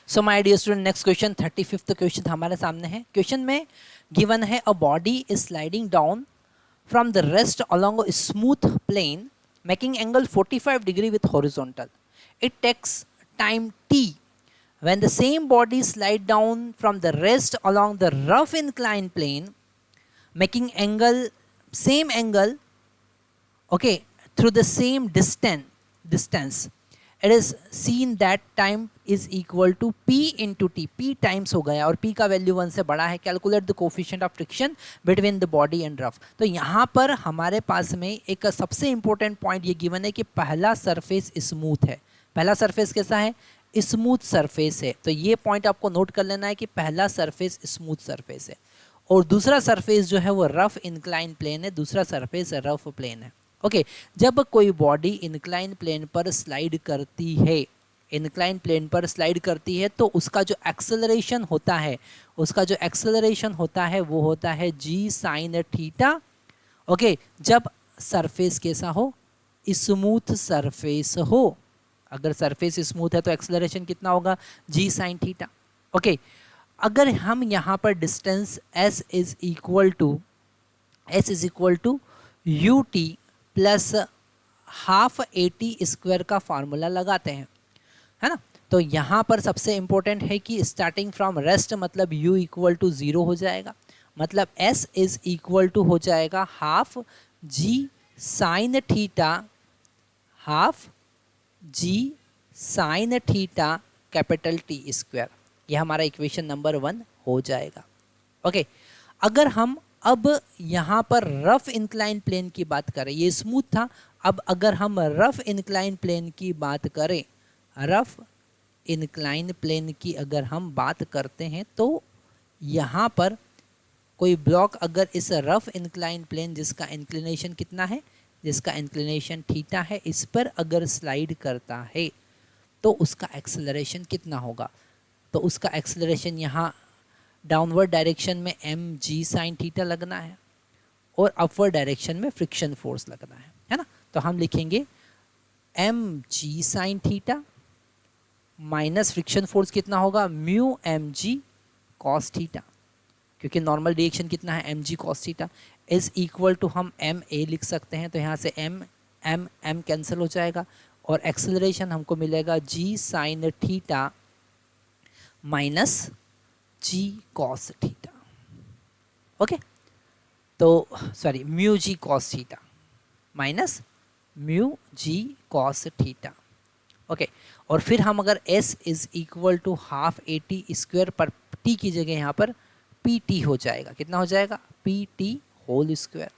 So my dear student, next question 35th question हमारे सामने है। क्वेश्चन में गिवन है a body is sliding down from the rest along a smooth plane making angle 45 degree with horizontal. It takes time t when the same body slide down from the rest along the rough inclined plane making angle same angle, okay, through the same distance. It is seen that time is equal to p into t. p times हो गया और p का value 1 से बड़ा है। Calculate the coefficient of friction between the body and rough. तो यहाँ पर हमारे पास में एक सबसे इंपॉर्टेंट पॉइंट ये गिवन है कि पहला सरफेस स्मूथ है। पहला सरफेस कैसा है? स्मूथ सरफेस है। तो ये पॉइंट आपको नोट कर लेना है कि पहला सरफेस स्मूथ सरफेस है और दूसरा सरफेस जो है वो रफ इंक्लाइन प्लेन है। दूसरा सरफेस रफ प्लेन है। ओके, जब कोई बॉडी इंक्लाइन प्लेन पर स्लाइड करती है, इंक्लाइन प्लेन पर स्लाइड करती है तो उसका जो एक्सेलरेशन होता है, उसका जो एक्सेलरेशन होता है वो होता है g साइन थीटा। ओके, जब सरफेस कैसा हो? स्मूथ सरफेस हो। अगर सरफेस स्मूथ है तो एक्सेलरेशन कितना होगा? g sine theta. ओके, अगर हम यहाँ पर distance s is equal to u t plus half AT square का फार्मूला लगाते हैं, है ना, तो यहाँ पर सबसे इंपॉर्टेंट है कि स्टार्टिंग फ्रॉम रेस्ट मतलब u इक्वल टू 0 हो जाएगा, मतलब s इज इक्वल टू हो जाएगा half g sine theta, half g sine theta capital T square. यह हमारा इक्वेशन नंबर 1 हो जाएगा। ओके, अगर हम अब यहाँ पर रफ इंक्लाइन प्लेन की बात करें, ये स्मूथ था, अब अगर हम रफ इंक्लाइन प्लेन की बात करें, रफ इंक्लाइन प्लेन की अगर हम बात करते हैं तो यहाँ पर कोई ब्लॉक अगर इस रफ इंक्लाइन प्लेन जिसका इंक्लिनेशन कितना है, जिसका इंक्लिनेशन थीटा है, इस पर अगर स्लाइड करता है तो उसका एक्सेलरेशन कितना होगा? तो उसका एक्सेलरेशन यहाँ डाउनवर्ड डायरेक्शन में mg साइन थीटा लगना है और अपवर्ड डायरेक्शन में फ्रिक्शन फोर्स लगना है ना। तो हम लिखेंगे mg sine theta minus friction force कितना होगा? म्यू mg कॉस थीटा, क्योंकि नॉर्मल डायरेक्शन कितना है? mg cos theta is equal to हम ma लिख सकते हैं। तो यहाँ से m कैंसिल हो जाएगा और एक्सेलरेशन हमको मिलेगा g sine theta minus g cos theta. Okay, तो sorry mu g cos theta minus mu g cos theta. Okay, और फिर हम अगर s is equal to half AT square पर t की जगह यहाँ पर pt हो जाएगा। कितना हो जाएगा? pt होल स्क्वायर,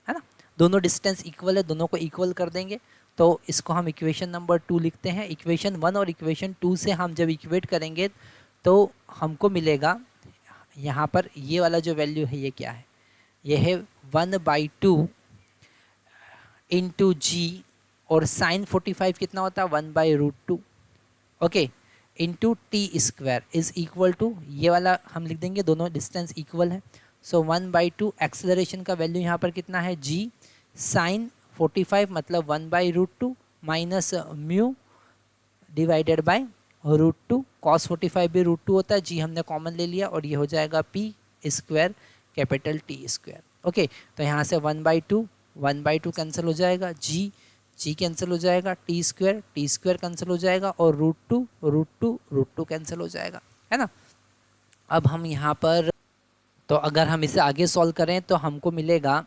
है ना। दोनों डिस्टेंस इक्वल है, दोनों को इक्वल कर देंगे तो इसको हम इक्वेशन नंबर 2 लिखते हैं। इक्वेशन 1 और इक्वेशन 2 से हम जब इक्वेट करेंगे तो हमको मिलेगा यहाँ पर ये वाला जो वैल्यू है ये क्या है? ये है 1/2 इंटू जी और साइन 45 कितना होता है? 1/√2। Okay, into t square is equal to ये वाला हम लिख देंगे, दोनों डिस्टेंस इक्वल है। सो 1/2 एक्सेलरेशन का वैल्यू यहाँ पर कितना है? g साइन 45 मतलब 1/√2 minus mu divided by √2। Cos 45 भी √2 होता है, जी हमने कॉमन ले लिया और ये हो जाएगा p square capital T square. Okay, तो यहाँ से 1/2 कैंसिल हो जाएगा, जी कैंसिल हो जाएगा, T स्क्वायर कैंसिल हो जाएगा और √2 कैंसिल हो जाएगा, है ना। अब हम यहाँ पर तो अगर हम इसे आगे सॉल्व करें तो हमको मिलेगा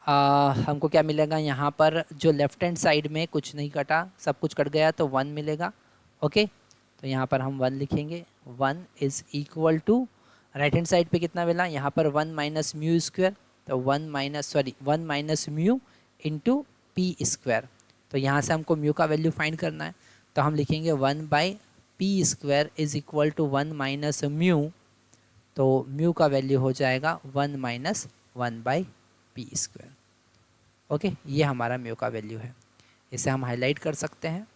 हमको क्या मिलेगा? यहाँ पर जो लेफ्ट हैंड साइड में कुछ नहीं कटा, सब कुछ कट गया तो 1 मिलेगा। ओके, तो यहाँ पर हम 1 लिखेंगे। 1 is equal to right hand side पे कितना मिला? यहाँ पर 1 माइनस म्यू स्क्वायर, तो 1 minus mu into P square. तो यहाँ से हमको म्यू का वैल्यू फाइंड करना है तो हम लिखेंगे 1/p square is equal to 1 minus mu, तो म्यू का वैल्यू हो जाएगा 1 माइनस 1/p स्क्वायर। ओके, ये हमारा म्यू का वैल्यू है, इसे हम हाईलाइट कर सकते हैं।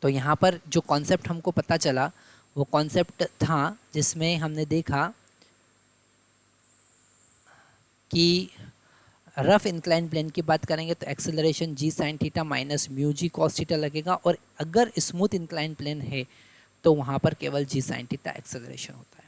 तो यहाँ पर जो कॉन्सेप्ट हमको पता चला वो कॉन्सेप्ट था जिसमें हमने देखा कि रफ इंक्लाइन प्लेन की बात करेंगे तो एक्सेलरेशन जी sign theta minus mu G cos theta लगेगा, और अगर स्मूथ इंक्लाइन प्लेन है तो वहाँ पर केवल जी साइन थीटा एक्सेलरेशन होता है।